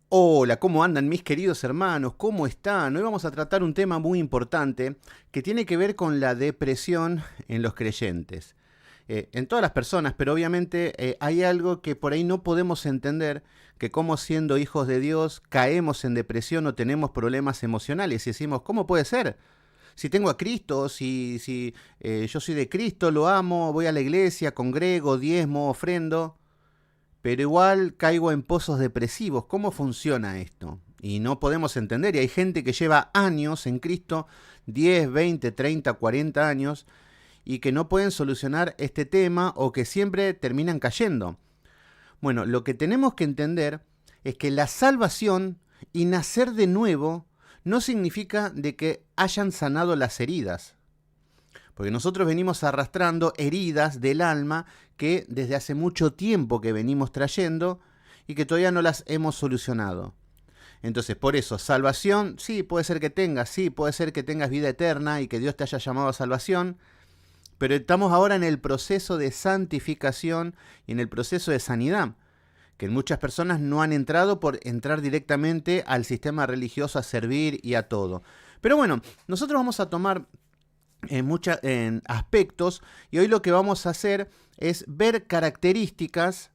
Hola, ¿cómo andan mis queridos hermanos? ¿Cómo están? Hoy vamos a tratar un tema muy importante que tiene que ver con la depresión en los creyentes. En todas las personas, pero obviamente hay algo que por ahí no podemos entender, que como siendo hijos de Dios caemos en depresión o tenemos problemas emocionales y decimos, ¿cómo puede ser? Si tengo a Cristo, si yo soy de Cristo, lo amo, voy a la iglesia, congrego, diezmo, ofrendo, pero igual caigo en pozos depresivos. ¿Cómo funciona esto? Y no podemos entender. Y hay gente que lleva años en Cristo, 10, 20, 30, 40 años, y que no pueden solucionar este tema o que siempre terminan cayendo. Bueno, lo que tenemos que entender es que la salvación y nacer de nuevo no significa de que hayan sanado las heridas. Porque nosotros venimos arrastrando heridas del alma que desde hace mucho tiempo que venimos trayendo y que todavía no las hemos solucionado. Entonces, por eso, salvación, sí, puede ser que tengas, sí, puede ser que tengas vida eterna y que Dios te haya llamado a salvación, pero estamos ahora en el proceso de santificación y en el proceso de sanidad, que muchas personas no han entrado por entrar directamente al sistema religioso a servir y a todo. Pero bueno, nosotros vamos a tomar en aspectos y hoy lo que vamos a hacer es ver características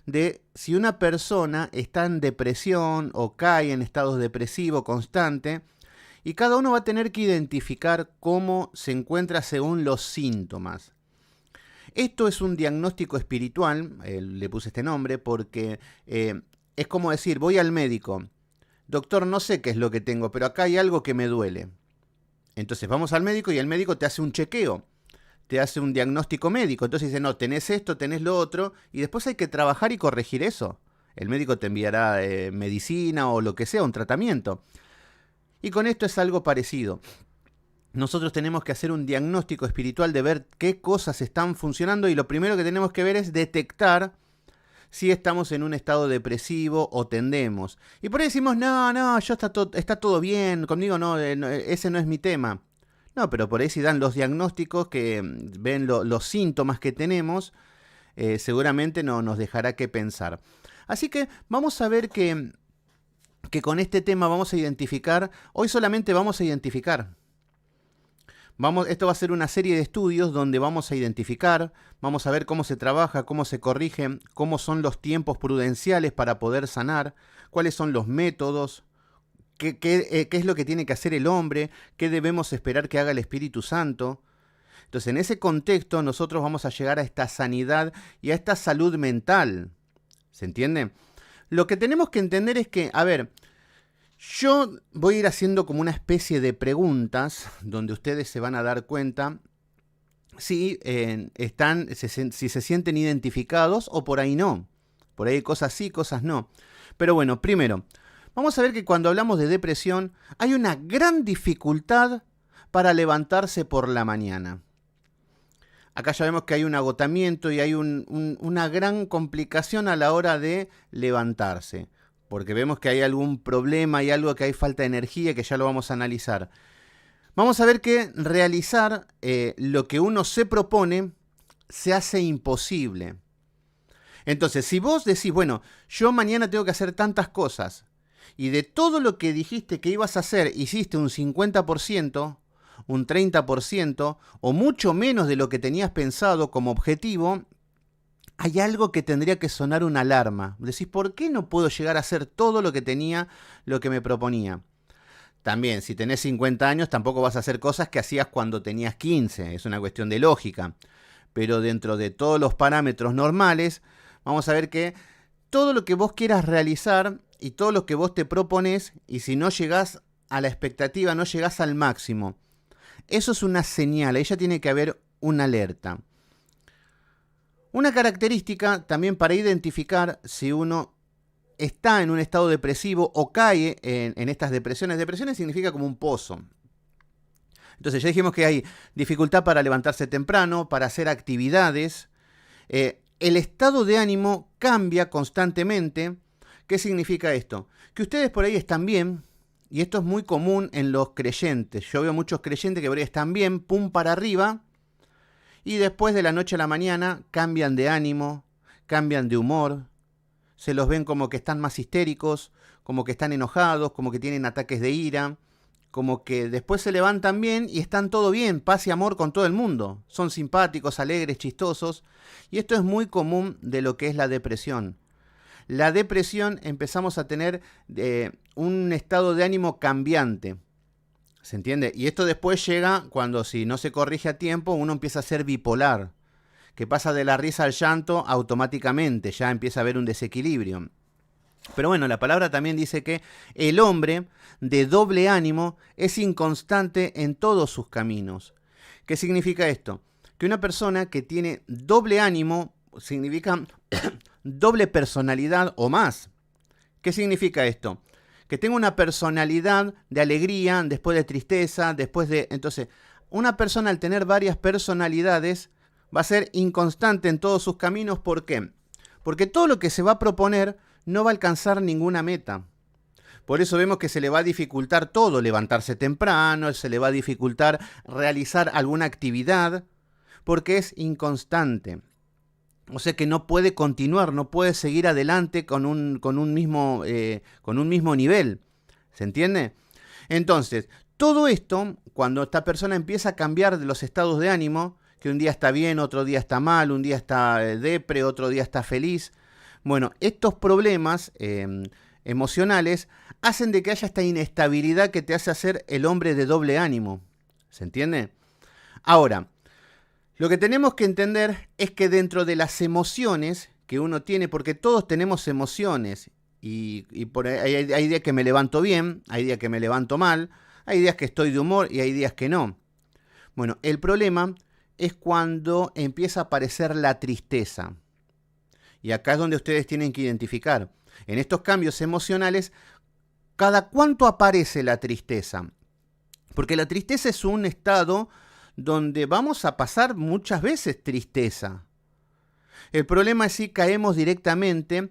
de si una persona está en depresión o cae en estados depresivos constante y cada uno va a tener que identificar cómo se encuentra según los síntomas. Esto es un diagnóstico espiritual, le puse este nombre porque es como decir, voy al médico, doctor, no sé qué es lo que tengo, pero acá hay algo que me duele. Entonces vamos al médico y el médico te hace un chequeo, te hace un diagnóstico médico. Entonces dice, no, tenés esto, tenés lo otro, y después hay que trabajar y corregir eso. El médico te enviará medicina o lo que sea, un tratamiento. Y con esto es algo parecido. Nosotros tenemos que hacer un diagnóstico espiritual de ver qué cosas están funcionando y lo primero que tenemos que ver es detectar si estamos en un estado depresivo o tendemos. Y por ahí decimos, no, yo está todo bien, conmigo no, ese no es mi tema. No, pero por ahí si dan los diagnósticos, que ven los síntomas que tenemos, seguramente no nos dejará que pensar. Así que vamos a ver que con este tema vamos a identificar, hoy solamente vamos a identificar. Esto va a ser una serie de estudios donde vamos a identificar, vamos a ver cómo se trabaja, cómo se corrige, cómo son los tiempos prudenciales para poder sanar, cuáles son los métodos, qué es lo que tiene que hacer el hombre, qué debemos esperar que haga el Espíritu Santo. Entonces, en ese contexto, nosotros vamos a llegar a esta sanidad y a esta salud mental. ¿Se entiende? Lo que tenemos que entender es que, a ver, yo voy a ir haciendo como una especie de preguntas donde ustedes se van a dar cuenta si si se sienten identificados o por ahí no. Por ahí hay cosas sí, cosas no. Pero bueno, primero, vamos a ver que cuando hablamos de depresión hay una gran dificultad para levantarse por la mañana. Acá ya vemos que hay un agotamiento y hay una gran complicación a la hora de levantarse, porque vemos que hay algún problema y algo que hay falta de energía que ya lo vamos a analizar. Vamos a ver que realizar lo que uno se propone se hace imposible. Entonces, si vos decís, bueno, yo mañana tengo que hacer tantas cosas, y de todo lo que dijiste que ibas a hacer, hiciste un 50%, un 30%, o mucho menos de lo que tenías pensado como objetivo, hay algo que tendría que sonar una alarma. Decís, ¿por qué no puedo llegar a hacer todo lo que tenía, lo que me proponía? También, si tenés 50 años, tampoco vas a hacer cosas que hacías cuando tenías 15. Es una cuestión de lógica. Pero dentro de todos los parámetros normales, vamos a ver que todo lo que vos quieras realizar y todo lo que vos te propones, y si no llegás a la expectativa, no llegás al máximo, eso es una señal, ahí ya tiene que haber una alerta. Una característica también para identificar si uno está en un estado depresivo o cae en estas depresiones. Depresiones significa como un pozo. Entonces ya dijimos que hay dificultad para levantarse temprano, para hacer actividades. El estado de ánimo cambia constantemente. ¿Qué significa esto? Que ustedes por ahí están bien, y esto es muy común en los creyentes. Yo veo muchos creyentes que por ahí están bien, pum para arriba, y después de la noche a la mañana cambian de ánimo, cambian de humor, se los ven como que están más histéricos, como que están enojados, como que tienen ataques de ira, como que después se levantan bien y están todo bien, paz y amor con todo el mundo. Son simpáticos, alegres, chistosos. Y esto es muy común de lo que es la depresión. La depresión empezamos a tener un estado de ánimo cambiante. ¿Se entiende? Y esto después llega cuando, si no se corrige a tiempo, uno empieza a ser bipolar, que pasa de la risa al llanto automáticamente, ya empieza a haber un desequilibrio. Pero bueno, la palabra también dice que el hombre de doble ánimo es inconstante en todos sus caminos. ¿Qué significa esto? Que una persona que tiene doble ánimo significa doble personalidad o más. ¿Qué significa esto? Que tenga una personalidad de alegría, después de tristeza, después de... Entonces, una persona al tener varias personalidades va a ser inconstante en todos sus caminos. ¿Por qué? Porque todo lo que se va a proponer no va a alcanzar ninguna meta. Por eso vemos que se le va a dificultar todo, levantarse temprano, se le va a dificultar realizar alguna actividad, porque es inconstante. O sea que no puede continuar, no puede seguir adelante con un mismo nivel. ¿Se entiende? Entonces, todo esto, cuando esta persona empieza a cambiar de los estados de ánimo, que un día está bien, otro día está mal, un día está depre, otro día está feliz. Bueno, estos problemas emocionales hacen de que haya esta inestabilidad que te hace hacer el hombre de doble ánimo. ¿Se entiende? Ahora, lo que tenemos que entender es que dentro de las emociones que uno tiene, porque todos tenemos emociones, y por ahí hay días que me levanto bien, hay días que me levanto mal, hay días que estoy de humor y hay días que no. Bueno, el problema es cuando empieza a aparecer la tristeza. Y acá es donde ustedes tienen que identificar. En estos cambios emocionales, ¿cada cuánto aparece la tristeza? Porque la tristeza es un estado donde vamos a pasar muchas veces tristeza. El problema es si caemos directamente,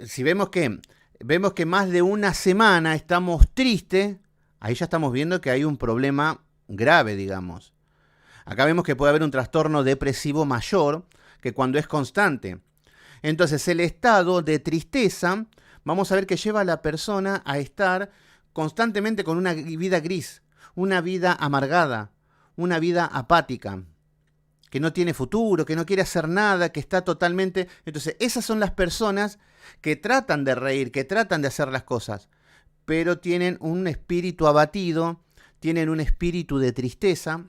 si vemos que más de una semana estamos tristes, ahí ya estamos viendo que hay un problema grave, digamos. Acá vemos que puede haber un trastorno depresivo mayor que cuando es constante. Entonces, el estado de tristeza, vamos a ver que lleva a la persona a estar constantemente con una vida gris, una vida amargada, una vida apática, que no tiene futuro, que no quiere hacer nada, que está totalmente... Entonces, esas son las personas que tratan de reír, que tratan de hacer las cosas, pero tienen un espíritu abatido, tienen un espíritu de tristeza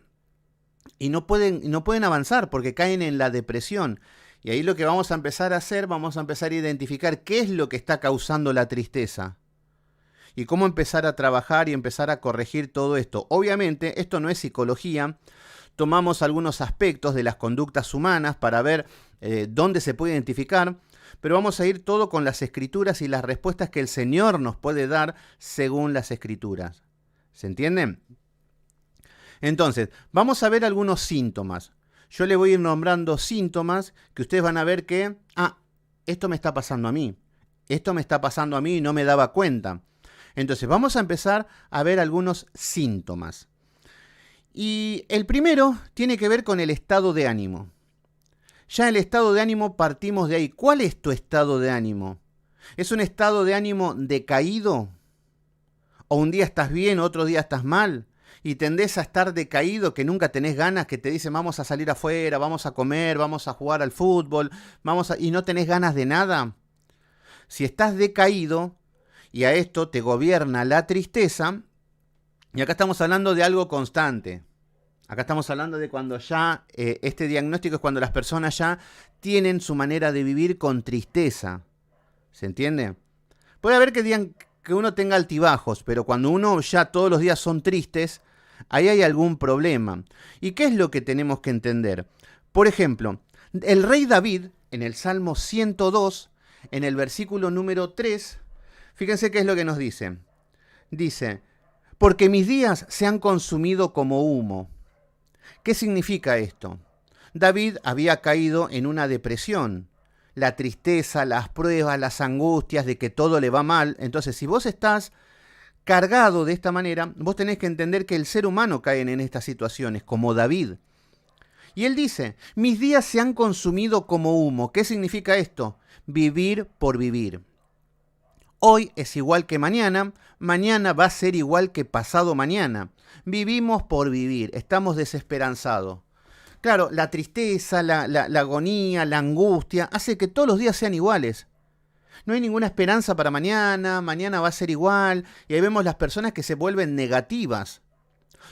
y no pueden avanzar porque caen en la depresión. Y ahí lo que vamos a empezar a hacer, vamos a empezar a identificar qué es lo que está causando la tristeza y cómo empezar a trabajar y empezar a corregir todo esto. Obviamente, esto no es psicología. Tomamos algunos aspectos de las conductas humanas para ver dónde se puede identificar, pero vamos a ir todo con las escrituras y las respuestas que el Señor nos puede dar según las escrituras. ¿Se entienden? Entonces, vamos a ver algunos síntomas. Yo le voy a ir nombrando síntomas que ustedes van a ver que, esto me está pasando a mí. Esto me está pasando a mí y no me daba cuenta. Entonces, vamos a empezar a ver algunos síntomas. Y el primero tiene que ver con el estado de ánimo. Ya el estado de ánimo partimos de ahí. ¿Cuál es tu estado de ánimo? ¿Es un estado de ánimo decaído? ¿O un día estás bien, otro día estás mal? Y tendés a estar decaído, que nunca tenés ganas, que te dicen vamos a salir afuera, vamos a comer, vamos a jugar al fútbol, y no tenés ganas de nada. Si estás decaído y a esto te gobierna la tristeza, y acá estamos hablando de algo constante. Acá estamos hablando de cuando ya, este diagnóstico es cuando las personas ya tienen su manera de vivir con tristeza. ¿Se entiende? Puede haber que digan que uno tenga altibajos, pero cuando uno ya todos los días son tristes, ahí hay algún problema. ¿Y qué es lo que tenemos que entender? Por ejemplo, el rey David, en el Salmo 102, en el versículo número 3, fíjense qué es lo que nos dice. Dice, porque mis días se han consumido como humo. ¿Qué significa esto? David había caído en una depresión. La tristeza, las pruebas, las angustias de que todo le va mal. Entonces, si vos estás cargado de esta manera, vos tenés que entender que el ser humano cae en estas situaciones, como David. Y él dice, mis días se han consumido como humo. ¿Qué significa esto? Vivir por vivir. Hoy es igual que mañana, mañana va a ser igual que pasado mañana. Vivimos por vivir, estamos desesperanzados. Claro, la tristeza, la agonía, la angustia, hace que todos los días sean iguales. No hay ninguna esperanza para mañana, mañana va a ser igual, y ahí vemos las personas que se vuelven negativas.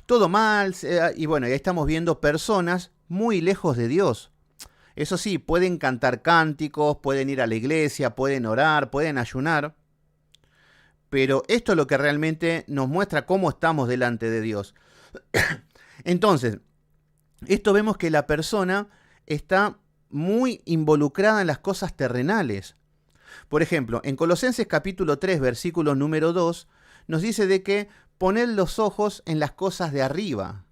Todo mal, y bueno, ahí estamos viendo personas muy lejos de Dios. Eso sí, pueden cantar cánticos, pueden ir a la iglesia, pueden orar, pueden ayunar, pero esto es lo que realmente nos muestra cómo estamos delante de Dios. Entonces, esto vemos que la persona está muy involucrada en las cosas terrenales. Por ejemplo, en Colosenses capítulo 3, versículo número 2, nos dice de que poned los ojos en las cosas de arriba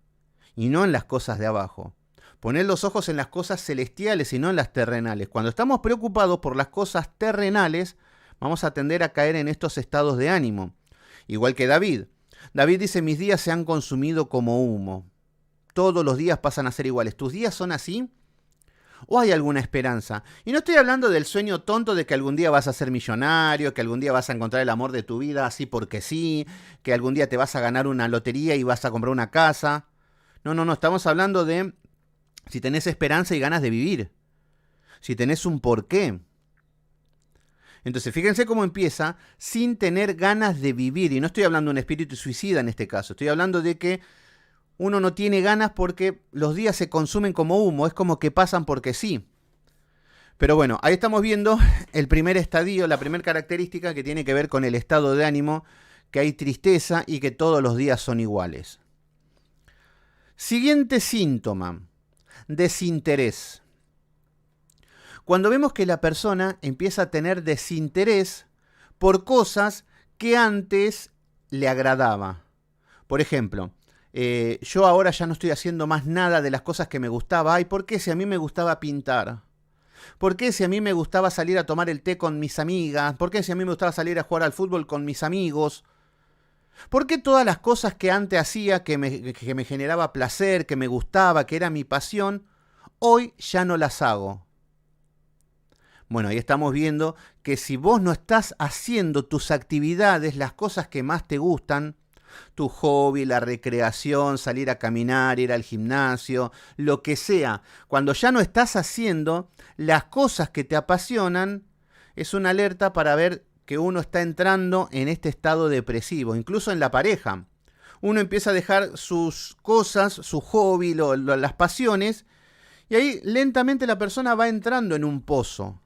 y no en las cosas de abajo. Poned los ojos en las cosas celestiales y no en las terrenales. Cuando estamos preocupados por las cosas terrenales, vamos a tender a caer en estos estados de ánimo. Igual que David. David dice, mis días se han consumido como humo. Todos los días pasan a ser iguales. ¿Tus días son así? ¿O hay alguna esperanza? Y no estoy hablando del sueño tonto de que algún día vas a ser millonario, que algún día vas a encontrar el amor de tu vida así porque sí, que algún día te vas a ganar una lotería y vas a comprar una casa. No, estamos hablando de si tenés esperanza y ganas de vivir. Si tenés un porqué. Entonces, fíjense cómo empieza sin tener ganas de vivir. Y no estoy hablando de un espíritu suicida en este caso. Estoy hablando de que uno no tiene ganas porque los días se consumen como humo. Es como que pasan porque sí. Pero bueno, ahí estamos viendo el primer estadio, la primera característica que tiene que ver con el estado de ánimo, que hay tristeza y que todos los días son iguales. Siguiente síntoma, desinterés. Cuando vemos que la persona empieza a tener desinterés por cosas que antes le agradaba. Por ejemplo, yo ahora ya no estoy haciendo más nada de las cosas que me gustaba. Ay, ¿por qué si a mí me gustaba pintar? ¿Por qué si a mí me gustaba salir a tomar el té con mis amigas? ¿Por qué si a mí me gustaba salir a jugar al fútbol con mis amigos? ¿Por qué todas las cosas que antes hacía, que me generaba placer, que me gustaba, que era mi pasión, hoy ya no las hago? Bueno, ahí estamos viendo que si vos no estás haciendo tus actividades, las cosas que más te gustan, tu hobby, la recreación, salir a caminar, ir al gimnasio, lo que sea, cuando ya no estás haciendo las cosas que te apasionan, es una alerta para ver que uno está entrando en este estado depresivo, incluso en la pareja. Uno empieza a dejar sus cosas, su hobby, las pasiones, y ahí lentamente la persona va entrando en un pozo.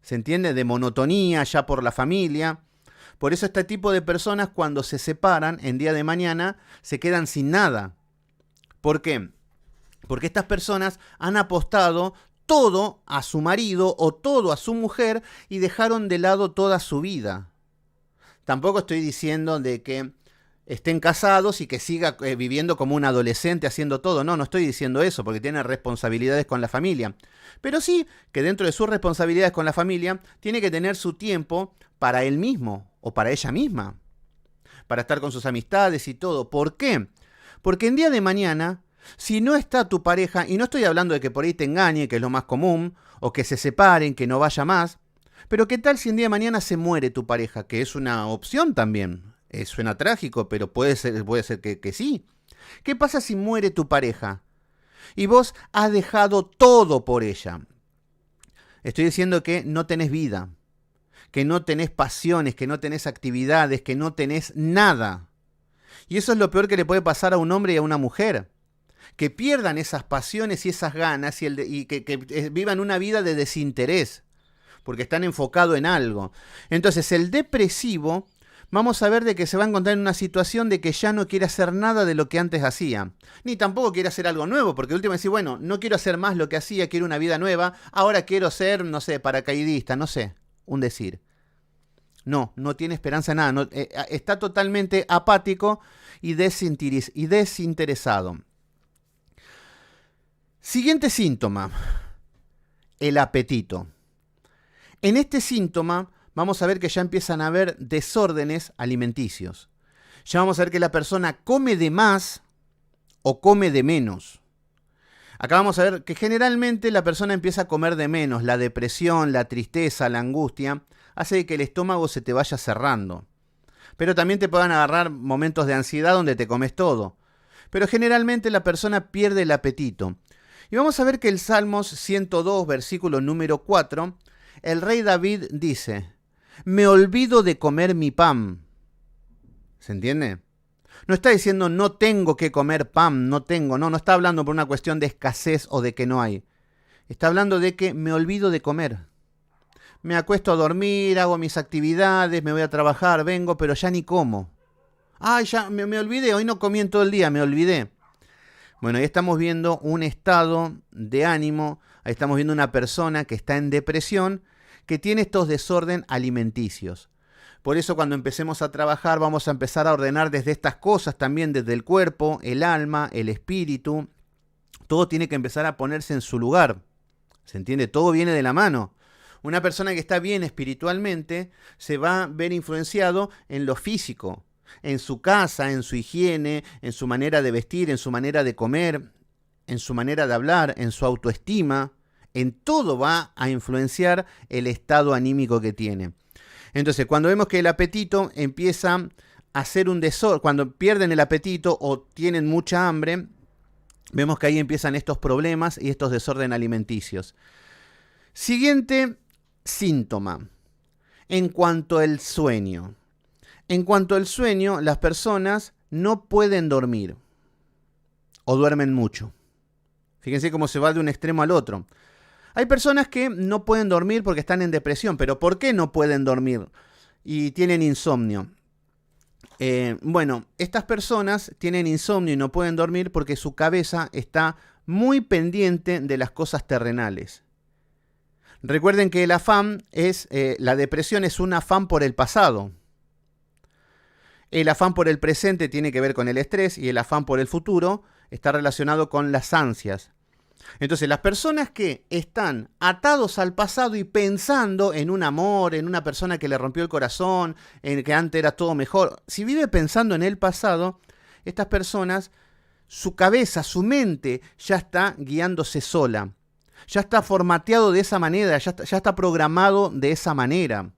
¿Se entiende? De monotonía ya por la familia. Por eso este tipo de personas cuando se separan en día de mañana se quedan sin nada. ¿Por qué? Porque estas personas han apostado todo a su marido o todo a su mujer y dejaron de lado toda su vida. Tampoco estoy diciendo de que estén casados y que siga viviendo como un adolescente haciendo todo. No estoy diciendo eso porque tiene responsabilidades con la familia. Pero sí que dentro de sus responsabilidades con la familia tiene que tener su tiempo para él mismo o para ella misma. Para estar con sus amistades y todo. ¿Por qué? Porque en día de mañana, si no está tu pareja, y no estoy hablando de que por ahí te engañe, que es lo más común, o que se separen, que no vaya más, pero ¿qué tal si en día de mañana se muere tu pareja? Que es una opción también. Suena trágico, pero puede ser que sí. ¿Qué pasa si muere tu pareja? Y vos has dejado todo por ella. Estoy diciendo que no tenés vida, que no tenés pasiones, que no tenés actividades, que no tenés nada. Y eso es lo peor que le puede pasar a un hombre y a una mujer. Que pierdan esas pasiones y esas ganas y que vivan una vida de desinterés, porque están enfocados en algo. Entonces el depresivo, vamos a ver de que se va a encontrar en una situación de que ya no quiere hacer nada de lo que antes hacía. Ni tampoco quiere hacer algo nuevo, porque últimamente dice, bueno, no quiero hacer más lo que hacía, quiero una vida nueva, ahora quiero ser, no sé, paracaidista, no sé, un decir. No tiene esperanza en nada, está totalmente apático y desinteresado. Siguiente síntoma, el apetito. En este síntoma vamos a ver que ya empiezan a haber desórdenes alimenticios. Ya vamos a ver que la persona come de más o come de menos. Acá vamos a ver que generalmente la persona empieza a comer de menos. La depresión, la tristeza, la angustia hace que el estómago se te vaya cerrando. Pero también te puedan agarrar momentos de ansiedad donde te comes todo. Pero generalmente la persona pierde el apetito. Y vamos a ver que el Salmos 102, versículo número 4, el rey David dice: me olvido de comer mi pan. ¿Se entiende? No está diciendo no tengo que comer pan, no está hablando por una cuestión de escasez o de que no hay. Está hablando de que me olvido de comer. Me acuesto a dormir, hago mis actividades, me voy a trabajar, vengo, pero ya ni como. Ay, ya me olvidé, hoy no comí en todo el día, me olvidé. Bueno, ahí estamos viendo un estado de ánimo, ahí estamos viendo una persona que está en depresión, que tiene estos desórdenes alimenticios. Por eso cuando empecemos a trabajar vamos a empezar a ordenar desde estas cosas también, desde el cuerpo, el alma, el espíritu. Todo tiene que empezar a ponerse en su lugar. ¿Se entiende? Todo viene de la mano. Una persona que está bien espiritualmente se va a ver influenciado en lo físico, en su casa, en su higiene, en su manera de vestir, en su manera de comer, en su manera de hablar, en su autoestima. En todo va a influenciar el estado anímico que tiene. Entonces, cuando vemos que el apetito empieza a ser un desorden, cuando pierden el apetito o tienen mucha hambre, vemos que ahí empiezan estos problemas y estos desórdenes alimenticios. Siguiente síntoma, en cuanto al sueño. En cuanto al sueño, las personas no pueden dormir o duermen mucho. Fíjense cómo se va de un extremo al otro. Hay personas que no pueden dormir porque están en depresión, pero ¿por qué no pueden dormir y tienen insomnio? Bueno, estas personas tienen insomnio y no pueden dormir porque su cabeza está muy pendiente de las cosas terrenales. Recuerden que el afán la depresión es un afán por el pasado. El afán por el presente tiene que ver con el estrés y el afán por el futuro está relacionado con las ansias. Entonces, las personas que están atados al pasado y pensando en un amor, en una persona que le rompió el corazón, en que antes era todo mejor, si vive pensando en el pasado, estas personas, su cabeza, su mente ya está guiándose sola. Ya está formateado de esa manera, ya está programado de esa manera.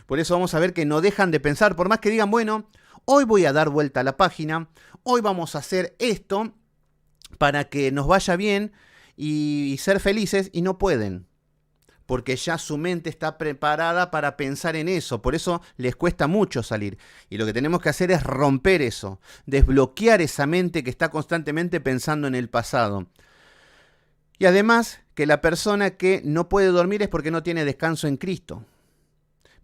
Por eso vamos a ver que no dejan de pensar, por más que digan, bueno, hoy voy a dar vuelta a la página, hoy vamos a hacer esto para que nos vaya bien y ser felices, y no pueden, porque ya su mente está preparada para pensar en eso, por eso les cuesta mucho salir. Y lo que tenemos que hacer es romper eso, desbloquear esa mente que está constantemente pensando en el pasado. Y además, que la persona que no puede dormir es porque no tiene descanso en Cristo.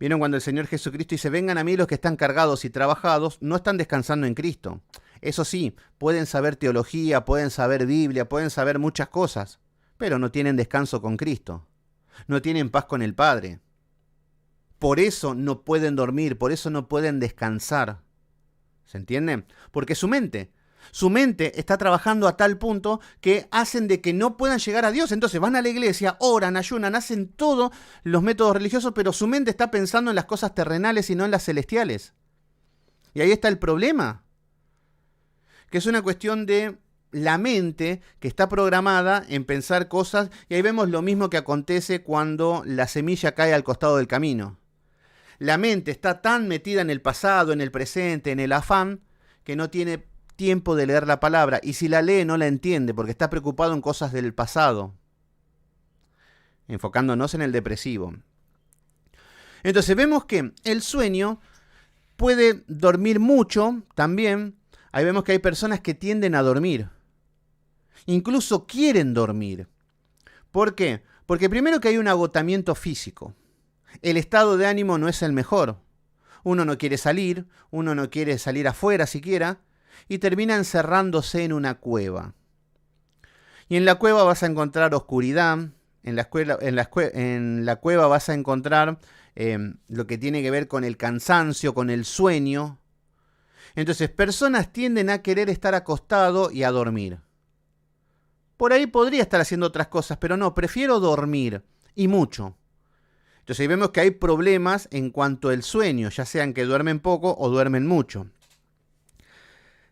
¿Vieron cuando el Señor Jesucristo dice, vengan a mí los que están cargados y trabajados? No están descansando en Cristo. Eso sí, pueden saber teología, pueden saber Biblia, pueden saber muchas cosas, pero no tienen descanso con Cristo. No tienen paz con el Padre. Por eso no pueden dormir, por eso no pueden descansar. ¿Se entiende? Porque su mente está trabajando a tal punto que hacen de que no puedan llegar a Dios. Entonces van a la iglesia, oran, ayunan, hacen todos los métodos religiosos, pero su mente está pensando en las cosas terrenales y no en las celestiales. Y ahí está el problema. Que es una cuestión de la mente que está programada en pensar cosas, y ahí vemos lo mismo que acontece cuando la semilla cae al costado del camino. La mente está tan metida en el pasado, en el presente, en el afán, que no tiene tiempo de leer la palabra, y si la lee no la entiende porque está preocupado en cosas del pasado, enfocándonos en el depresivo. Entonces vemos que el sueño puede dormir mucho también. Ahí vemos que hay personas que tienden a dormir, incluso quieren dormir. ¿Por qué? Porque primero que hay un agotamiento físico. El estado de ánimo no es el mejor. Uno no quiere salir afuera siquiera, y termina encerrándose en una cueva. Y en la cueva vas a encontrar oscuridad, en la cueva vas a encontrar lo que tiene que ver con el cansancio, con el sueño. Entonces, personas tienden a querer estar acostado y a dormir. Por ahí podría estar haciendo otras cosas, pero no, prefiero dormir, y mucho. Entonces ahí vemos que hay problemas en cuanto al sueño, ya sean que duermen poco o duermen mucho.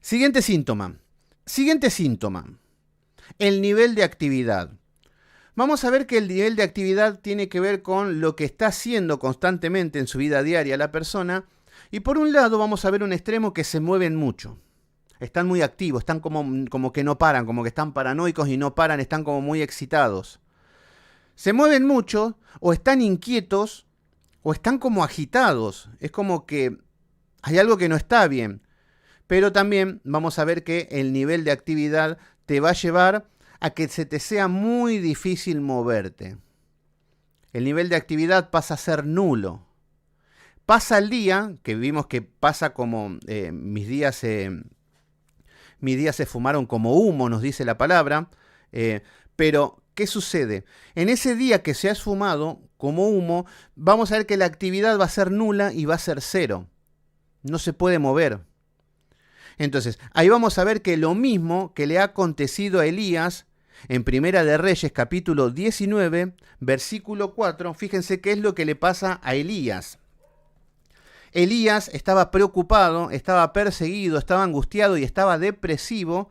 Siguiente síntoma. el nivel de actividad. Vamos a ver que el nivel de actividad tiene que ver con lo que está haciendo constantemente en su vida diaria la persona. Y por un lado vamos a ver un extremo que se mueven mucho. Están muy activos, están como que no paran, como que están paranoicos y no paran, están como muy excitados. Se mueven mucho, o están inquietos, o están como agitados. Es como que hay algo que no está bien. Pero también vamos a ver que el nivel de actividad te va a llevar a que se te sea muy difícil moverte. El nivel de actividad pasa a ser nulo. Pasa el día, que vimos que pasa como mis días se fumaron como humo, nos dice la palabra, pero ¿qué sucede? En ese día que se ha esfumado como humo, vamos a ver que la actividad va a ser nula y va a ser cero. No se puede mover. Entonces, ahí vamos a ver que lo mismo que le ha acontecido a Elías en Primera de Reyes, capítulo 19, versículo 4, fíjense qué es lo que le pasa a Elías. Elías estaba preocupado, estaba perseguido, estaba angustiado y estaba depresivo.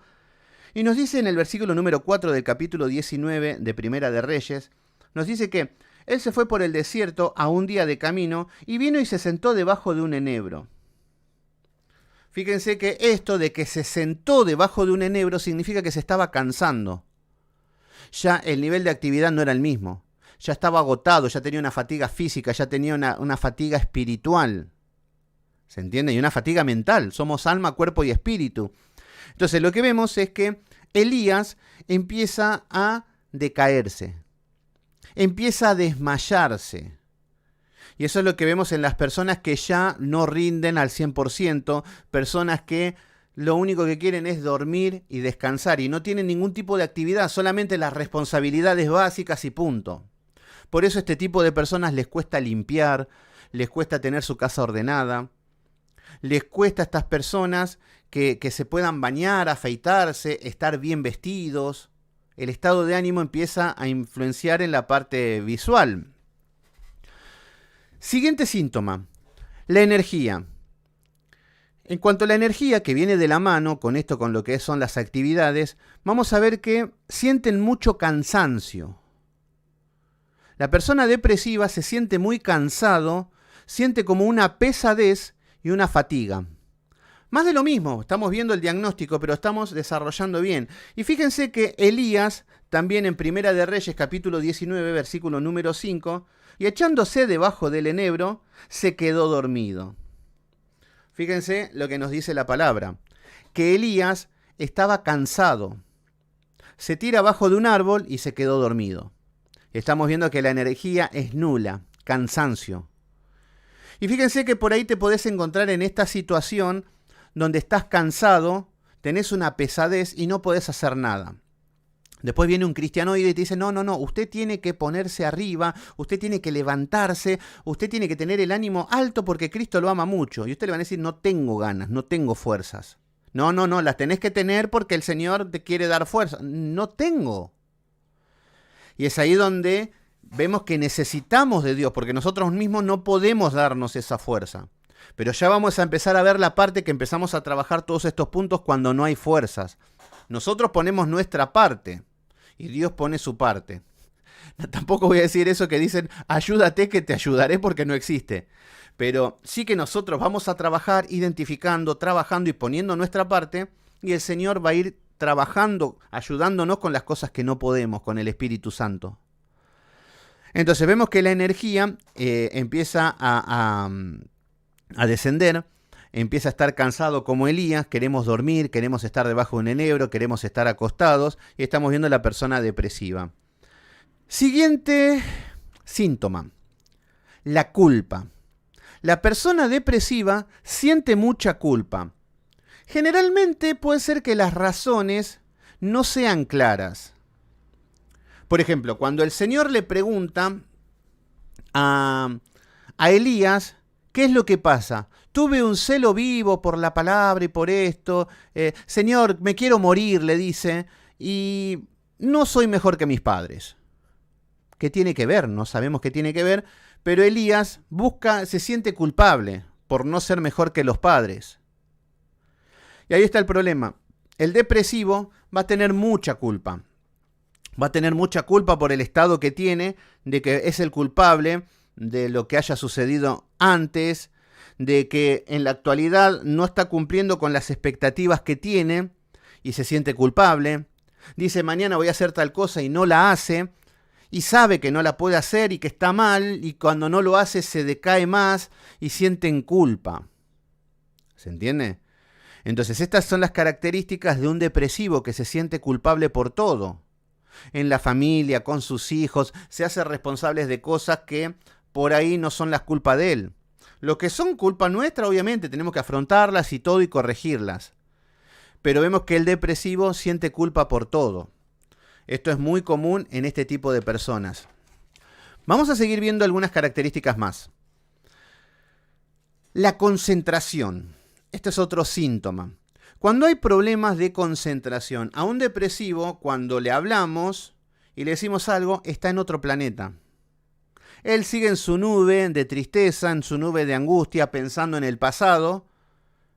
Y nos dice en el versículo número 4 del capítulo 19 de Primera de Reyes, nos dice que él se fue por el desierto a un día de camino y vino y se sentó debajo de un enebro. Fíjense que esto de que se sentó debajo de un enebro significa que se estaba cansando. Ya el nivel de actividad no era el mismo. Ya estaba agotado, ya tenía una fatiga física, ya tenía una fatiga espiritual. ¿Se entiende? Y una fatiga mental. Somos alma, cuerpo y espíritu. Entonces lo que vemos es que Elías empieza a decaerse. Empieza a desmayarse. Y eso es lo que vemos en las personas que ya no rinden al 100%. Personas que lo único que quieren es dormir y descansar. Y no tienen ningún tipo de actividad. Solamente las responsabilidades básicas y punto. Por eso a este tipo de personas les cuesta limpiar. Les cuesta tener su casa ordenada. Les cuesta a estas personas que se puedan bañar, afeitarse, estar bien vestidos. El estado de ánimo empieza a influenciar en la parte visual. Siguiente síntoma, la energía. En cuanto a la energía que viene de la mano con esto, con lo que son las actividades, vamos a ver que sienten mucho cansancio. La persona depresiva se siente muy cansado, siente como una pesadez y una fatiga. Más de lo mismo, estamos viendo el diagnóstico, pero estamos desarrollando bien. Y fíjense que Elías, también en Primera de Reyes, capítulo 19, versículo número 5, y echándose debajo del enebro, se quedó dormido. Fíjense lo que nos dice la palabra, que Elías estaba cansado. Se tira abajo de un árbol y se quedó dormido. Estamos viendo que la energía es nula, cansancio. Y fíjense que por ahí te podés encontrar en esta situación donde estás cansado, tenés una pesadez y no podés hacer nada. Después viene un cristianoide y te dice, no, usted tiene que ponerse arriba, usted tiene que levantarse, usted tiene que tener el ánimo alto porque Cristo lo ama mucho. Y usted le van a decir, no tengo ganas, no tengo fuerzas. No, las tenés que tener porque el Señor te quiere dar fuerza. No tengo. Y es ahí donde vemos que necesitamos de Dios, porque nosotros mismos no podemos darnos esa fuerza. Pero ya vamos a empezar a ver la parte que empezamos a trabajar todos estos puntos cuando no hay fuerzas. Nosotros ponemos nuestra parte y Dios pone su parte. Tampoco voy a decir eso que dicen, ayúdate que te ayudaré, porque no existe. Pero sí que nosotros vamos a trabajar identificando, trabajando y poniendo nuestra parte, y el Señor va a ir trabajando, ayudándonos con las cosas que no podemos, con el Espíritu Santo. Entonces vemos que la energía empieza a descender, empieza a estar cansado como Elías, queremos dormir, queremos estar debajo de un enebro, queremos estar acostados, y estamos viendo a la persona depresiva. Siguiente síntoma, la culpa. La persona depresiva siente mucha culpa. Generalmente puede ser que las razones no sean claras. Por ejemplo, cuando el Señor le pregunta a Elías, ¿qué es lo que pasa? Tuve un celo vivo por la palabra y por esto. Señor, me quiero morir, le dice, y no soy mejor que mis padres. ¿Qué tiene que ver? No sabemos qué tiene que ver, pero Elías se siente culpable por no ser mejor que los padres. Y ahí está el problema. El depresivo va a tener mucha culpa. Va a tener mucha culpa por el estado que tiene, de que es el culpable de lo que haya sucedido antes, de que en la actualidad no está cumpliendo con las expectativas que tiene y se siente culpable. Dice, mañana voy a hacer tal cosa y no la hace, y sabe que no la puede hacer y que está mal, y cuando no lo hace se decae más y sienten culpa. ¿Se entiende? Entonces, estas son las características de un depresivo que se siente culpable por todo. En la familia, con sus hijos, se hace responsable de cosas que por ahí no son las culpas de él. Lo que son culpa nuestra, obviamente, tenemos que afrontarlas y todo y corregirlas. Pero vemos que el depresivo siente culpa por todo. Esto es muy común en este tipo de personas. Vamos a seguir viendo algunas características más. La concentración. Este es otro síntoma. Cuando hay problemas de concentración, a un depresivo, cuando le hablamos y le decimos algo, está en otro planeta. Él sigue en su nube de tristeza, en su nube de angustia, pensando en el pasado,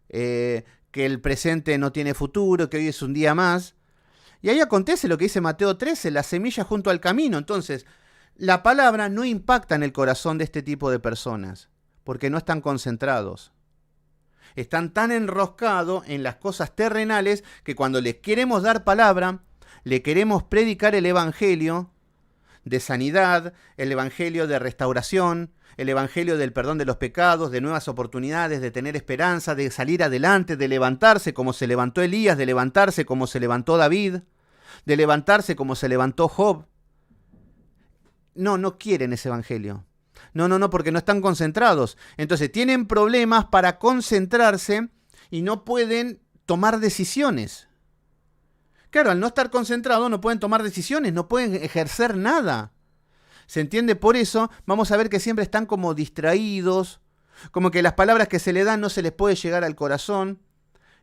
que el presente no tiene futuro, que hoy es un día más. Y ahí acontece lo que dice Mateo 13, la semilla junto al camino. Entonces, la palabra no impacta en el corazón de este tipo de personas, porque no están concentrados. Están tan enroscados en las cosas terrenales que cuando les queremos dar palabra, le queremos predicar el evangelio de sanidad, el evangelio de restauración, el evangelio del perdón de los pecados, de nuevas oportunidades, de tener esperanza, de salir adelante, de levantarse como se levantó Elías, de levantarse como se levantó David, de levantarse como se levantó Job. No quieren ese evangelio. No, porque no están concentrados. Entonces tienen problemas para concentrarse y no pueden tomar decisiones. Claro, al no estar concentrados no pueden tomar decisiones, no pueden ejercer nada. ¿Se entiende? Por eso vamos a ver que siempre están como distraídos, como que las palabras que se le dan no se les puede llegar al corazón.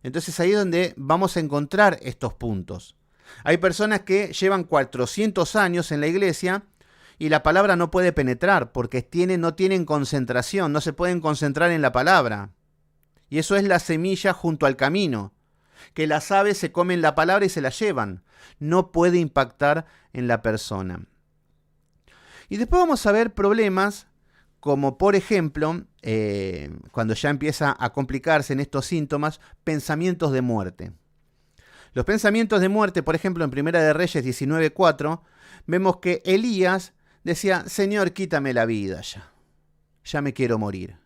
Entonces ahí es donde vamos a encontrar estos puntos. Hay personas que llevan 400 años en la iglesia y la palabra no puede penetrar porque no tienen concentración, no se pueden concentrar en la palabra. Y eso es la semilla junto al camino, que las aves se comen la palabra y se la llevan. No puede impactar en la persona. Y después vamos a ver problemas como, por ejemplo, cuando ya empieza a complicarse en estos síntomas, pensamientos de muerte. Los pensamientos de muerte, por ejemplo, en Primera de Reyes 19:4, vemos que Elías decía, Señor, quítame la vida ya me quiero morir.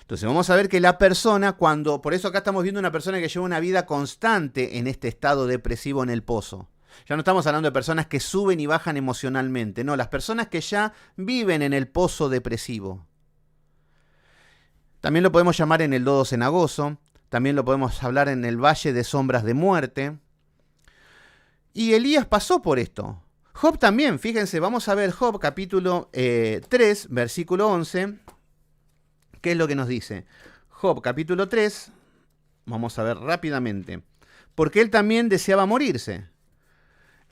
Entonces vamos a ver que la persona, por eso acá estamos viendo una persona que lleva una vida constante en este estado depresivo en el pozo. Ya no estamos hablando de personas que suben y bajan emocionalmente, no, las personas que ya viven en el pozo depresivo. También lo podemos llamar en el lodo cenagoso, también lo podemos hablar en el valle de sombras de muerte. Y Elías pasó por esto. Job también, fíjense, vamos a ver Job capítulo 3, versículo 11. ¿Qué es lo que nos dice? Job capítulo 3, vamos a ver rápidamente. Porque él también deseaba morirse.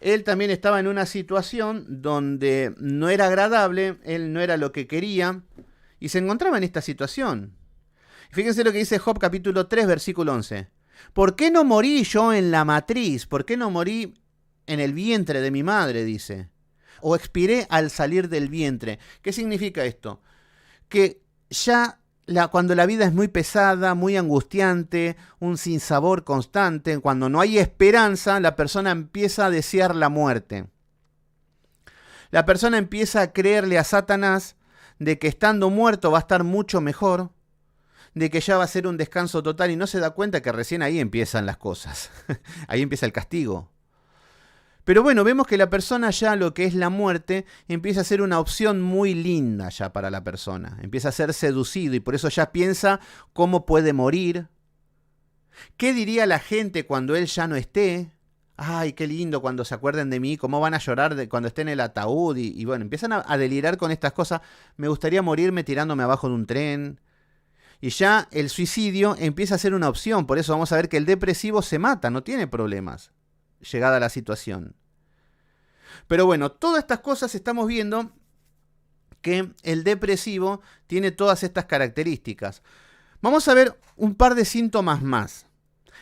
Él también estaba en una situación donde no era agradable, él no era lo que quería, y se encontraba en esta situación. Fíjense lo que dice Job capítulo 3, versículo 11. ¿Por qué no morí yo en la matriz? ¿Por qué no morí en el vientre de mi madre? Dice. O expiré al salir del vientre. ¿Qué significa esto? Que ya cuando la vida es muy pesada, muy angustiante, un sinsabor constante, cuando no hay esperanza, la persona empieza a desear la muerte. La persona empieza a creerle a Satanás de que estando muerto va a estar mucho mejor, de que ya va a ser un descanso total y no se da cuenta que recién ahí empiezan las cosas. Ahí empieza el castigo. Pero bueno, vemos que la persona ya lo que es la muerte empieza a ser una opción muy linda ya para la persona. Empieza a ser seducido y por eso ya piensa cómo puede morir. ¿Qué diría la gente cuando él ya no esté? Ay, qué lindo cuando se acuerden de mí, cómo van a llorar cuando esté en el ataúd. Y bueno, empiezan a delirar con estas cosas. Me gustaría morirme tirándome abajo de un tren. Y ya el suicidio empieza a ser una opción. Por eso vamos a ver que el depresivo se mata, no tiene problemas, llegada la situación. Pero bueno, todas estas cosas estamos viendo que el depresivo tiene todas estas características. Vamos a ver un par de síntomas más.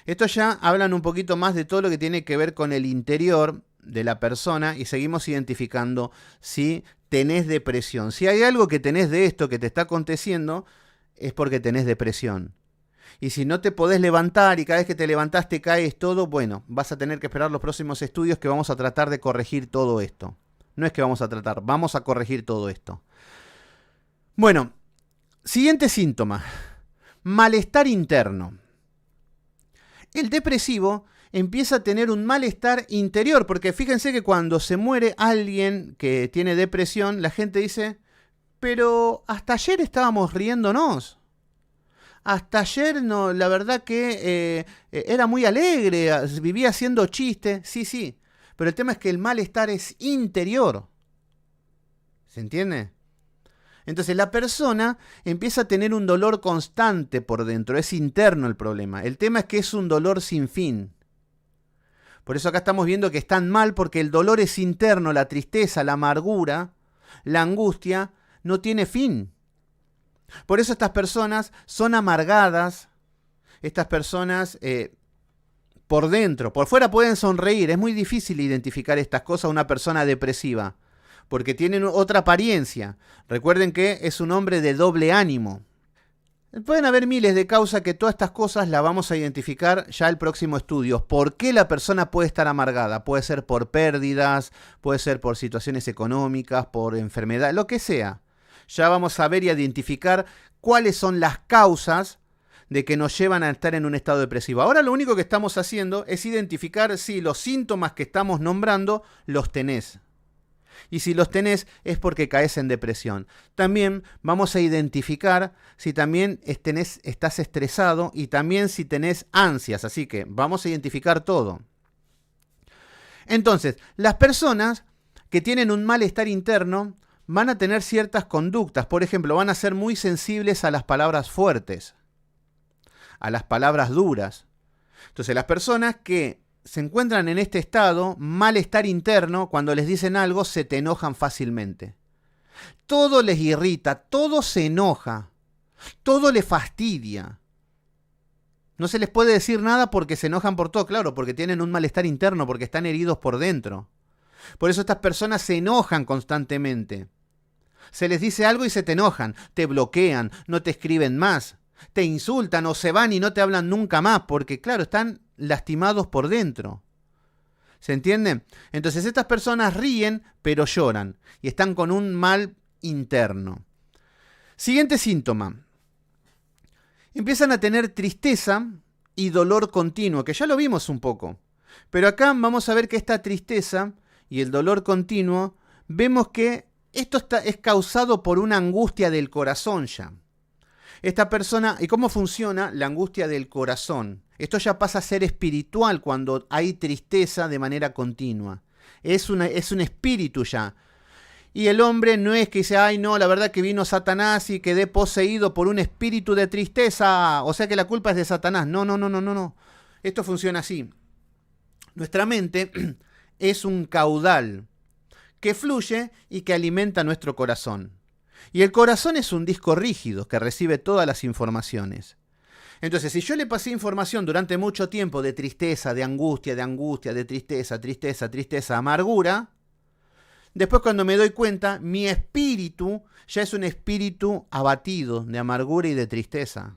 Estos ya hablan un poquito más de todo lo que tiene que ver con el interior de la persona y seguimos identificando si tenés depresión. Si hay algo que tenés de esto que te está aconteciendo, es porque tenés depresión. Y si no te podés levantar y cada vez que te levantás te caes todo, bueno, vas a tener que esperar los próximos estudios que vamos a tratar de corregir todo esto. No es que vamos a tratar, vamos a corregir todo esto. Bueno, siguiente síntoma. Malestar interno. El depresivo empieza a tener un malestar interior, porque fíjense que cuando se muere alguien que tiene depresión, la gente dice, pero hasta ayer estábamos riéndonos. Hasta ayer, no, la verdad que era muy alegre, vivía haciendo chistes, sí, pero el tema es que el malestar es interior. ¿Se entiende? Entonces la persona empieza a tener un dolor constante por dentro, es interno el problema. El tema es que es un dolor sin fin. Por eso acá estamos viendo que están mal porque el dolor es interno, la tristeza, la amargura, la angustia, no tiene fin. Por eso estas personas son amargadas, estas personas por dentro, por fuera pueden sonreír, es muy difícil identificar estas cosas a una persona depresiva, porque tienen otra apariencia. Recuerden que es un hombre de doble ánimo. Pueden haber miles de causas que todas estas cosas las vamos a identificar ya el próximo estudio. ¿Por qué la persona puede estar amargada? Puede ser por pérdidas, puede ser por situaciones económicas, por enfermedad, lo que sea. Ya vamos a ver y a identificar cuáles son las causas de que nos llevan a estar en un estado depresivo. Ahora lo único que estamos haciendo es identificar si los síntomas que estamos nombrando los tenés. Y si los tenés es porque caes en depresión. También vamos a identificar si también estás estresado y también si tenés ansias. Así que vamos a identificar todo. Entonces, las personas que tienen un malestar interno van a tener ciertas conductas. Por ejemplo, van a ser muy sensibles a las palabras fuertes, a las palabras duras. Entonces, las personas que se encuentran en este estado, malestar interno, cuando les dicen algo, se te enojan fácilmente. Todo les irrita, todo se enoja, todo les fastidia. No se les puede decir nada porque se enojan por todo, claro, porque tienen un malestar interno, porque están heridos por dentro. Por eso estas personas se enojan constantemente. Se les dice algo y se te enojan, te bloquean, no te escriben más, te insultan o se van y no te hablan nunca más, porque claro, están lastimados por dentro. ¿Se entiende? Entonces estas personas ríen, pero lloran y están con un mal interno. Siguiente síntoma. Empiezan a tener tristeza y dolor continuo, que ya lo vimos un poco. Pero acá vamos a ver que esta tristeza y el dolor continuo, vemos que esto es causado por una angustia del corazón ya. Esta persona, ¿y cómo funciona la angustia del corazón? Esto ya pasa a ser espiritual cuando hay tristeza de manera continua. Es un espíritu ya. Y el hombre no es que dice, ay no, la verdad que vino Satanás y quedé poseído por un espíritu de tristeza, o sea que la culpa es de Satanás. No. Esto funciona así. Nuestra mente es un caudal que fluye y que alimenta nuestro corazón. Y el corazón es un disco rígido que recibe todas las informaciones. Entonces, si yo le pasé información durante mucho tiempo de tristeza, de angustia, de tristeza, amargura, después cuando me doy cuenta, mi espíritu ya es un espíritu abatido de amargura y de tristeza.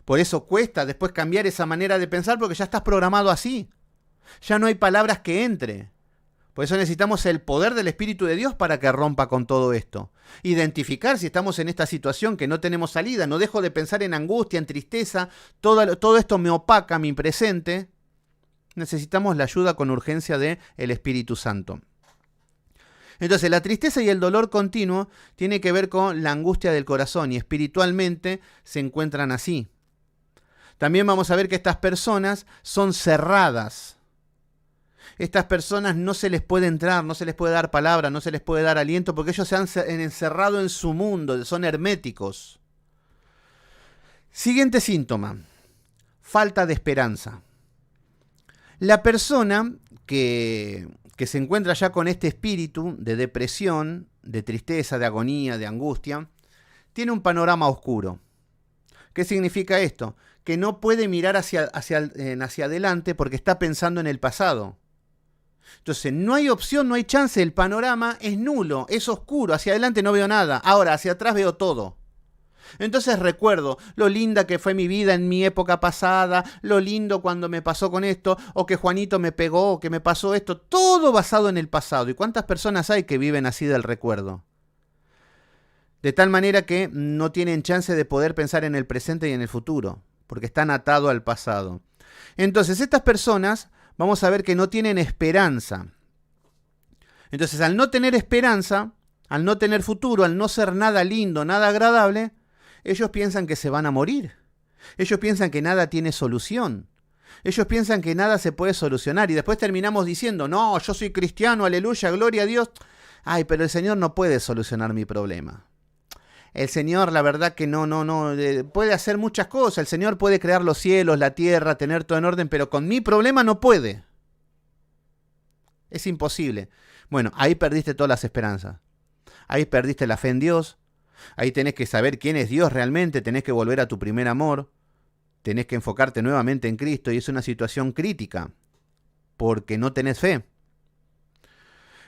Por eso cuesta después cambiar esa manera de pensar porque ya estás programado así. Ya no hay palabras que entre. Por eso necesitamos el poder del Espíritu de Dios para que rompa con todo esto. Identificar si estamos en esta situación que no tenemos salida. No dejo de pensar en angustia, en tristeza. Todo esto me opaca mi presente. Necesitamos la ayuda con urgencia del Espíritu Santo. Entonces, la tristeza y el dolor continuo tiene que ver con la angustia del corazón y espiritualmente se encuentran así. También vamos a ver que estas personas son cerradas. Estas personas no se les puede entrar, no se les puede dar palabra, no se les puede dar aliento porque ellos se han encerrado en su mundo, son herméticos. Siguiente síntoma, falta de esperanza. La persona que se encuentra ya con este espíritu de depresión, de tristeza, de agonía, de angustia, tiene un panorama oscuro. ¿Qué significa esto? Que no puede mirar hacia adelante porque está pensando en el pasado. Entonces, no hay opción, no hay chance, el panorama es nulo, es oscuro, hacia adelante no veo nada, ahora hacia atrás veo todo. Entonces recuerdo lo linda que fue mi vida en mi época pasada, lo lindo cuando me pasó con esto, o que Juanito me pegó, o que me pasó esto, todo basado en el pasado. ¿Y cuántas personas hay que viven así del recuerdo? De tal manera que no tienen chance de poder pensar en el presente y en el futuro, porque están atados al pasado. Entonces, estas personas, vamos a ver que no tienen esperanza. Entonces, al no tener esperanza, al no tener futuro, al no ser nada lindo, nada agradable, ellos piensan que se van a morir. Ellos piensan que nada tiene solución. Ellos piensan que nada se puede solucionar. Y después terminamos diciendo, no, yo soy cristiano, aleluya, gloria a Dios. Ay, pero el Señor no puede solucionar mi problema. El Señor, la verdad que no, puede hacer muchas cosas. El Señor puede crear los cielos, la tierra, tener todo en orden, pero con mi problema no puede. Es imposible. Bueno, ahí perdiste todas las esperanzas. Ahí perdiste la fe en Dios. Ahí tenés que saber quién es Dios realmente. Tenés que volver a tu primer amor. Tenés que enfocarte nuevamente en Cristo. Y es una situación crítica. Porque no tenés fe.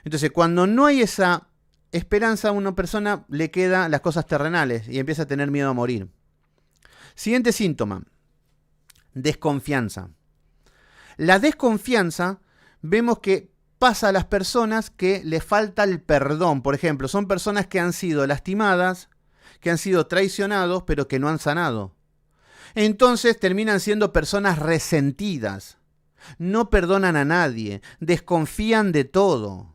Entonces, cuando no hay esa esperanza, a una persona le quedan las cosas terrenales. Y empieza a tener miedo a morir. Siguiente síntoma. Desconfianza. La desconfianza, vemos que pasa a las personas que les falta el perdón. Por ejemplo, son personas que han sido lastimadas, que han sido traicionados, pero que no han sanado. Entonces terminan siendo personas resentidas. No perdonan a nadie, desconfían de todo.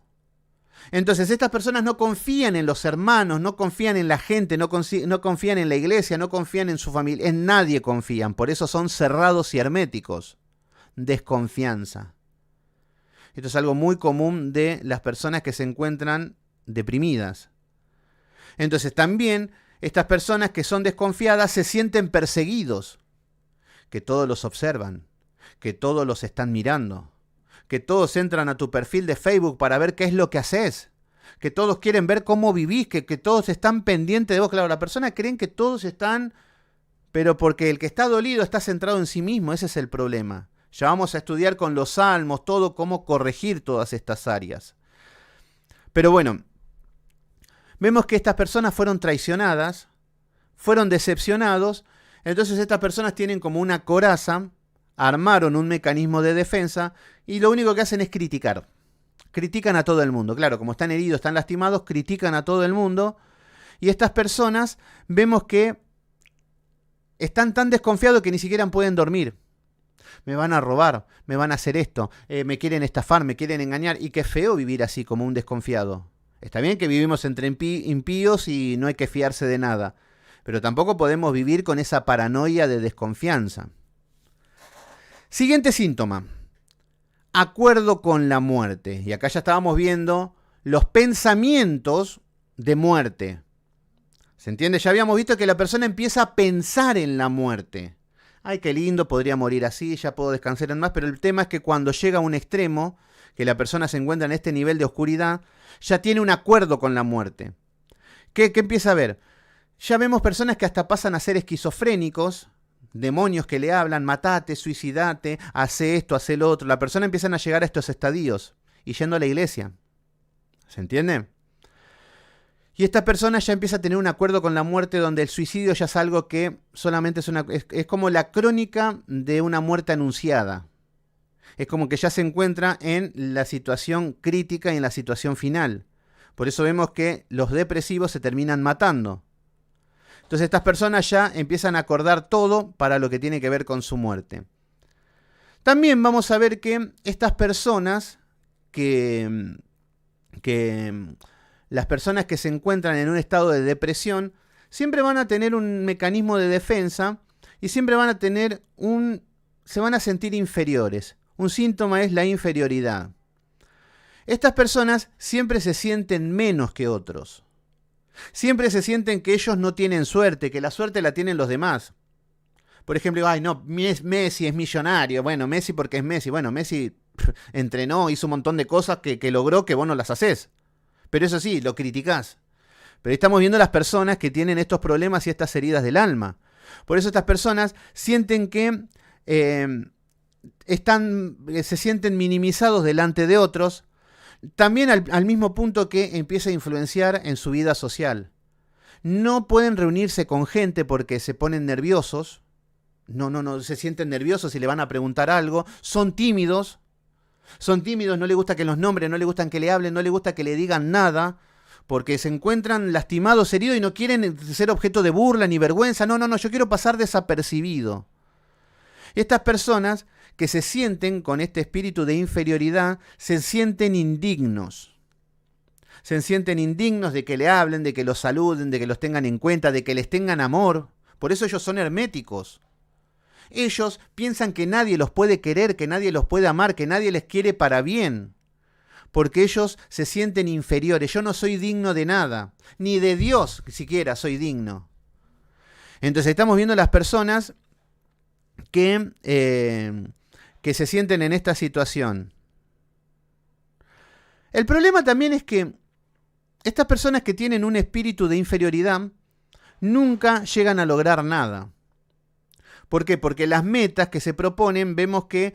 Entonces estas personas no confían en los hermanos, no confían en la gente, no confían en la iglesia, no confían en su familia, en nadie confían. Por eso son cerrados y herméticos. Desconfianza. Esto es algo muy común de las personas que se encuentran deprimidas. Entonces también estas personas que son desconfiadas se sienten perseguidos, que todos los observan, que todos los están mirando, que todos entran a tu perfil de Facebook para ver qué es lo que haces, que todos quieren ver cómo vivís, que todos están pendientes de vos. Claro, las personas creen que todos están, pero porque el que está dolido está centrado en sí mismo, ese es el problema. Ya vamos a estudiar con los salmos, todo, cómo corregir todas estas áreas. Pero bueno, vemos que estas personas fueron traicionadas, fueron decepcionados, entonces estas personas tienen como una coraza, armaron un mecanismo de defensa y lo único que hacen es criticar. Critican a todo el mundo. Claro, como están heridos, están lastimados, critican a todo el mundo. Y estas personas vemos que están tan desconfiados que ni siquiera pueden dormir. Me van a robar, me van a hacer esto, me quieren estafar, me quieren engañar. Y qué feo vivir así como un desconfiado. Está bien que vivimos entre impíos y no hay que fiarse de nada. Pero tampoco podemos vivir con esa paranoia de desconfianza. Siguiente síntoma. Acuerdo con la muerte. Y acá ya estábamos viendo los pensamientos de muerte. ¿Se entiende? Ya habíamos visto que la persona empieza a pensar en la muerte. Ay, qué lindo, podría morir así, ya puedo descansar en más, pero el tema es que cuando llega a un extremo, que la persona se encuentra en este nivel de oscuridad, ya tiene un acuerdo con la muerte. ¿Qué empieza a ver? Ya vemos personas que hasta pasan a ser esquizofrénicos, demonios que le hablan, matate, suicidate, hace esto, hace lo otro. La persona empieza a llegar a estos estadios y yendo a la iglesia. ¿Se entiende? Y esta persona ya empieza a tener un acuerdo con la muerte donde el suicidio ya es algo que solamente es como la crónica de una muerte anunciada. Es como que ya se encuentra en la situación crítica y en la situación final. Por eso vemos que los depresivos se terminan matando. Entonces estas personas ya empiezan a acordar todo para lo que tiene que ver con su muerte. También vamos a ver que estas personas las personas que se encuentran en un estado de depresión siempre van a tener un mecanismo de defensa y siempre van a tener se van a sentir inferiores. Un síntoma es la inferioridad. Estas personas siempre se sienten menos que otros. Siempre se sienten que ellos no tienen suerte, que la suerte la tienen los demás. Por ejemplo, ay no, Messi es millonario. Bueno, Messi porque es Messi. Bueno, Messi entrenó, hizo un montón de cosas que logró que vos no las hacés. Pero eso sí, lo criticás. Pero estamos viendo las personas que tienen estos problemas y estas heridas del alma. Por eso estas personas sienten que se sienten minimizados delante de otros, también al mismo punto que empieza a influenciar en su vida social. No pueden reunirse con gente porque se ponen nerviosos. No, se sienten nerviosos si le van a preguntar algo. Son tímidos, no les gusta que los nombren, no les gusta que le hablen, no les gusta que le digan nada, porque se encuentran lastimados, heridos y no quieren ser objeto de burla ni vergüenza. No, yo quiero pasar desapercibido. Estas personas que se sienten con este espíritu de inferioridad, se sienten indignos. Se sienten indignos de que le hablen, de que los saluden, de que los tengan en cuenta, de que les tengan amor. Por eso ellos son herméticos. Ellos piensan que nadie los puede querer, que nadie los puede amar, que nadie les quiere para bien. Porque ellos se sienten inferiores. Yo no soy digno de nada. Ni de Dios siquiera soy digno. Entonces estamos viendo las personas que se sienten en esta situación. El problema también es que estas personas que tienen un espíritu de inferioridad nunca llegan a lograr nada. ¿Por qué? Porque las metas que se proponen vemos que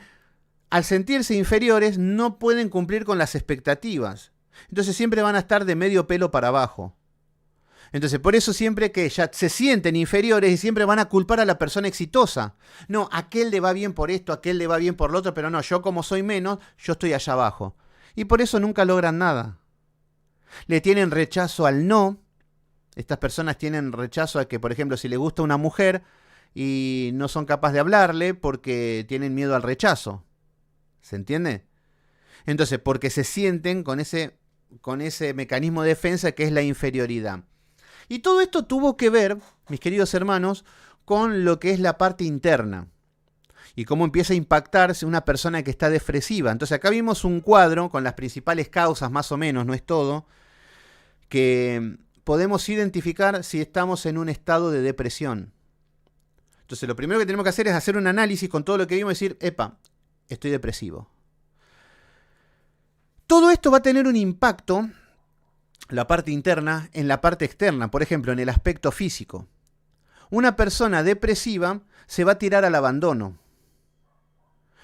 al sentirse inferiores no pueden cumplir con las expectativas. Entonces siempre van a estar de medio pelo para abajo. Entonces por eso siempre que ya se sienten inferiores y siempre van a culpar a la persona exitosa. No, aquel le va bien por esto, aquel le va bien por lo otro, pero no, yo como soy menos, yo estoy allá abajo. Y por eso nunca logran nada. Le tienen rechazo al no. Estas personas tienen rechazo a que, por ejemplo, si les gusta una mujer y no son capaces de hablarle porque tienen miedo al rechazo. ¿Se entiende? Entonces, porque se sienten con ese mecanismo de defensa que es la inferioridad. Y todo esto tuvo que ver, mis queridos hermanos, con lo que es la parte interna. Y cómo empieza a impactarse una persona que está depresiva. Entonces acá vimos un cuadro con las principales causas, más o menos, no es todo, que podemos identificar si estamos en un estado de depresión. Entonces lo primero que tenemos que hacer es hacer un análisis con todo lo que vimos y decir, epa, estoy depresivo. Todo esto va a tener un impacto, la parte interna, en la parte externa, por ejemplo, en el aspecto físico. Una persona depresiva se va a tirar al abandono.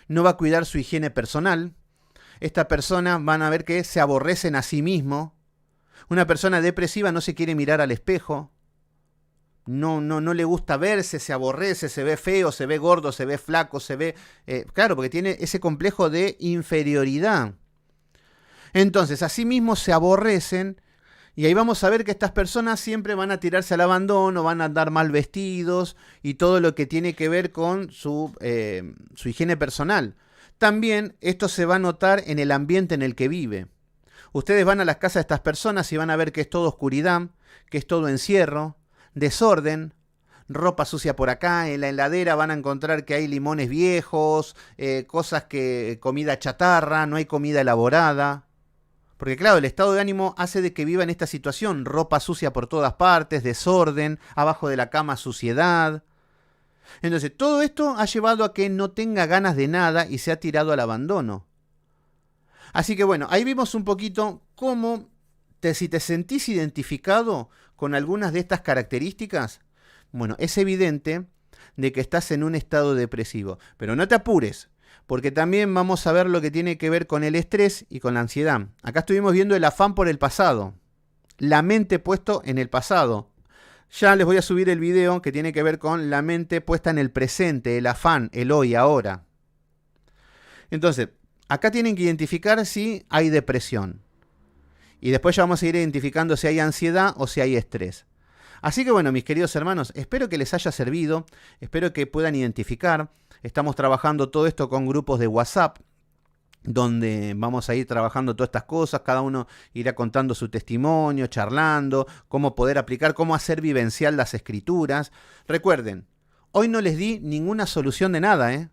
No va a cuidar su higiene personal. Esta persona van a ver que se aborrecen a sí mismo. Una persona depresiva no se quiere mirar al espejo. No le gusta verse, se aborrece, se ve feo, se ve gordo, se ve flaco, se ve... claro, porque tiene ese complejo de inferioridad. Entonces, así mismo se aborrecen. Y ahí vamos a ver que estas personas siempre van a tirarse al abandono, van a andar mal vestidos y todo lo que tiene que ver con su higiene personal. También esto se va a notar en el ambiente en el que vive. Ustedes van a las casas de estas personas y van a ver que es todo oscuridad, que es todo encierro, desorden, ropa sucia por acá, en la heladera van a encontrar que hay limones viejos, comida chatarra, no hay comida elaborada. Porque claro, el estado de ánimo hace de que viva en esta situación, ropa sucia por todas partes, desorden, abajo de la cama suciedad. Entonces, todo esto ha llevado a que no tenga ganas de nada y se ha tirado al abandono. Así que bueno, ahí vimos un poquito cómo, si te sentís identificado con algunas de estas características, bueno, es evidente de que estás en un estado depresivo. Pero no te apures, porque también vamos a ver lo que tiene que ver con el estrés y con la ansiedad. Acá estuvimos viendo el afán por el pasado, la mente puesto en el pasado. Ya les voy a subir el video que tiene que ver con la mente puesta en el presente, el afán, el hoy, ahora. Entonces, acá tienen que identificar si hay depresión. Y después ya vamos a ir identificando si hay ansiedad o si hay estrés. Así que bueno, mis queridos hermanos, espero que les haya servido, espero que puedan identificar. Estamos trabajando todo esto con grupos de WhatsApp, donde vamos a ir trabajando todas estas cosas, cada uno irá contando su testimonio, charlando, cómo poder aplicar, cómo hacer vivencial las escrituras. Recuerden, hoy no les di ninguna solución de nada, ¿eh?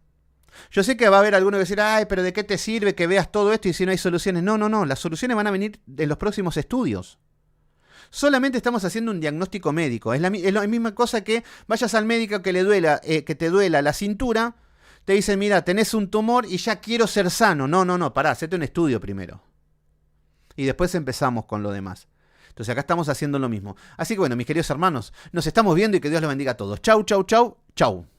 Yo sé que va a haber alguno que decir, ay, pero ¿de qué te sirve que veas todo esto y si no hay soluciones? No, las soluciones van a venir en los próximos estudios. Solamente estamos haciendo un diagnóstico médico. Es la misma cosa que vayas al médico que te duela la cintura, te dicen, mira, tenés un tumor y ya quiero ser sano. No, pará, hacete un estudio primero. Y después empezamos con lo demás. Entonces acá estamos haciendo lo mismo. Así que bueno, mis queridos hermanos, nos estamos viendo y que Dios los bendiga a todos. Chau, chau, chau, chau.